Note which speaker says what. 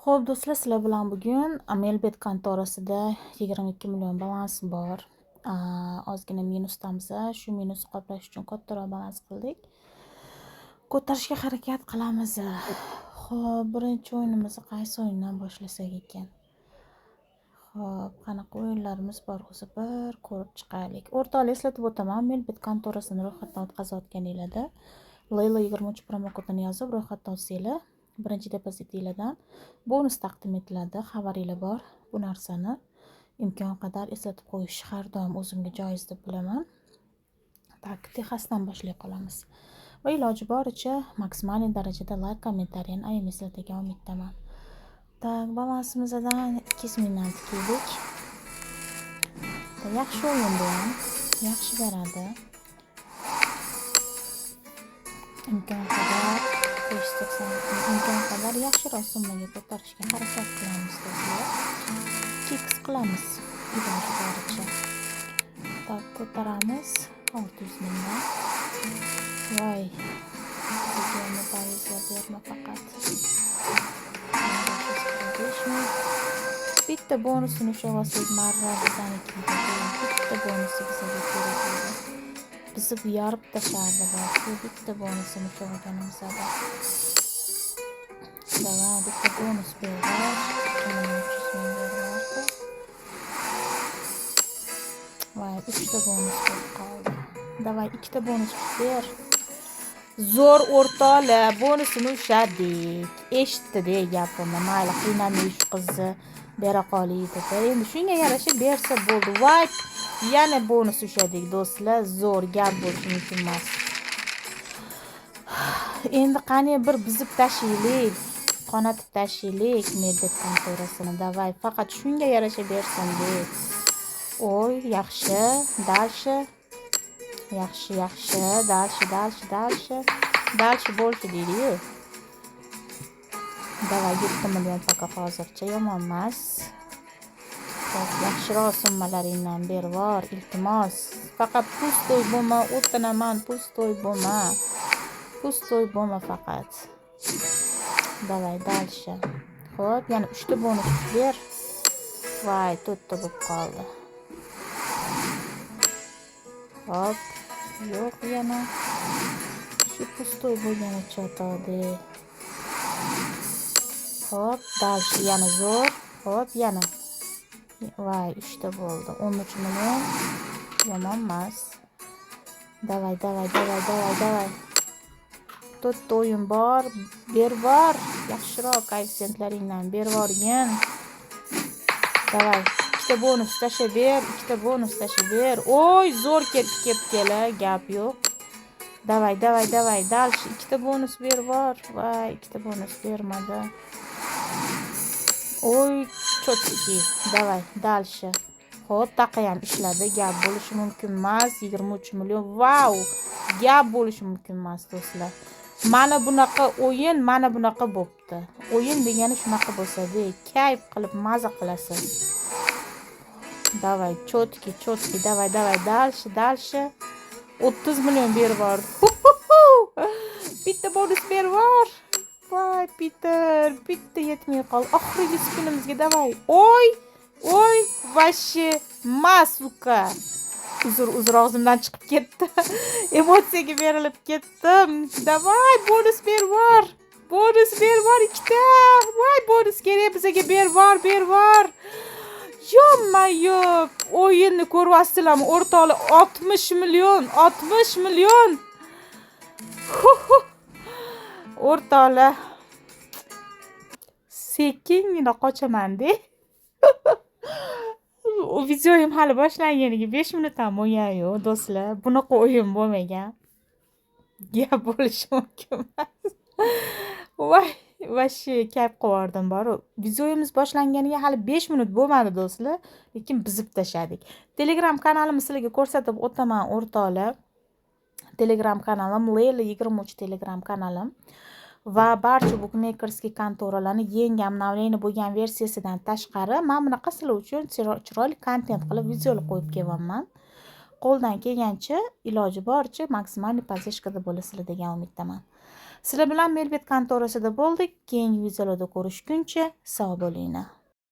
Speaker 1: Xo'p do'stlar, sizlar bilan bugun Melbet kontorasida 22 million balans bor. Ozgina minusdamiz. Shu minusni qoplash uchun kattaroq balans qildik. Ko'tarishga harakat qilamiz. Xo'p, birinchi o'yinimizni qaysi o'yindan boshlasak ekan? Xo'p, qanaqa o'yinlarimiz bor o'zi bir ko'rib chiqaylik. O'rtoqlar, eslatib o'taman, Melbet kontorasini ro'yxatdan o'tkazayotganinglarda Layla 23 promo kodini yozib ro'yxatdan o'tsanglar, birinchi depozitinglardan bonus taqdim etiladi. Xabaringlar bor. Bu narsani imkon qadar eslatib qo'yish har doim o'zimga joiz deb bilaman. Tak, Texasdan boshlay qolamiz. Va iloji boricha maksimal darajada like, kommentariyani ayamanglar degan umiddaman. Tak, balansimizdan 200 mingdan tikdik. Yaxshi o'yin bu ham. Yaxshi beradi. Imkon qadar imkon qadar yaxshiroq summaga ko'tarishga harakat qilamiz do'stlar. Kiks qilamiz iloji boricha. Tak, ko'taramiz 600 mingdan. Voy, bizga parizlar berma faqat. Bitta bonusini ushlasak marra bizanikiga. Bitta bonusi bizga kerak edi. Bizni bu yarib tashardi bor. Shu bitta bonusini ushlaganimizda. Davay, bitta bonus berdi. 2300 ming berdi. Voy, 3 ta bonus qoldi. Davay, 2 ta bonus ber. Zo'r o'rtoqlar, bonusini ushladik. Eshitdi gapimni. Mayli, qiynamay shu qizni bera qolaydi. Endi shunga yarasha bersa bo'ldi. Voy, yana bonus ushladik do'stlar. Zo'r gap bo'lishi mumkin emas. Endi qani bir bizib tashiylik. Qonatib tashiylik Melbet kontorasini. Davay, faqat shunga yarasha bersin deb. Oy, yaxshi, dalshi. Yaxshi, dalshi. Dalshi bo'ldi deydi. Davay, 7 million faqat hozircha yomon emas. Yaxshiroq summalaringdan bervor, iltimos. Faqat pustoy bo'lma, o'tinaman, pustoy bo'lma faqat. Davay, dalshi. Xo'p, yana 3 ta bonus ber. Voy, 4 ta bo'lib qoldi. Hop, yo'q yana. Shu pustoy bo'lganicha o'tadi. Hop, dalshi yana zo'r. Hop, yana. Voy, 3 ta bo'ldi. 13 million. Yomon emas. Davay. 4 ta o'yin bor. Bervor. Yaxshiroq koeffitsiyentlaringdan bervorgin. Davay. 2 ta bonus tashlab ber. Oy, zo'r ketdi, gap yo'q. Davay. Dalshi 2 ta bonus bervor. Voy, 2 ta bonus bermadi. Oy, chotki. Davay, dalshi. Xo'p, taqa ham ishladi. Gap bo'lishi mumkin emas. 23 million. Vau! Gap bo'lishi mumkin emas do'stlar. Mana bunaqa o'yin, mana bunaqa bo'pti. O'yin degani shunaqa bo'lsa-da, kayf qilib maza qilasiz. Davay, chotki. Davay, dalshi. 30 million bervor. Bitta bonus bervor. Voy, bitta yetmay qoldi. Oxirgi spinimizga davay. Oy, vashi masuka. Uzr og'zimdan chiqib ketdi. Emotsiyaga berilib ketdim. Davay, bonus bervor. 2 ta. Voy, bonus kerak bizga, bervor. Yo-mayo, o'yinni ko'ryapsizlarmi o'rtoqlar? 60 million. O'rtoqlar, sekingina qochaman-da. Videoyim hali boshlanganiga 5 minut ham bo'lgan yo'q do'stlar. Bunaqa o'yin bo'lmagan. Gap bo'lishi mumkin emas. Voy, vashi kayf qildim bor. Videoyimiz boshlanganiga hali 5 minut bo'lmadi do'stlar, lekin bizib tashladik. Telegram kanalimni sizlarga ko'rsatib o'taman o'rtoqlar. Telegram kanalim Layla 23 Telegram kanalim va barcha bookmakerskiy kontoralarning yangi обновление bo'lgan versiyasidan tashqari men bunaqa sizlar uchun chiroyli kontent qilib videolar qo'yib kelyapman. Qo'ldan kelgancha iloji boricha maksimal podдержкада bo'lasizlar degan umiddaman. Sizlar bilan Melbet kontorasida bo'ldik. Keyingi videolarda ko'rishguncha sog' bo'linglar.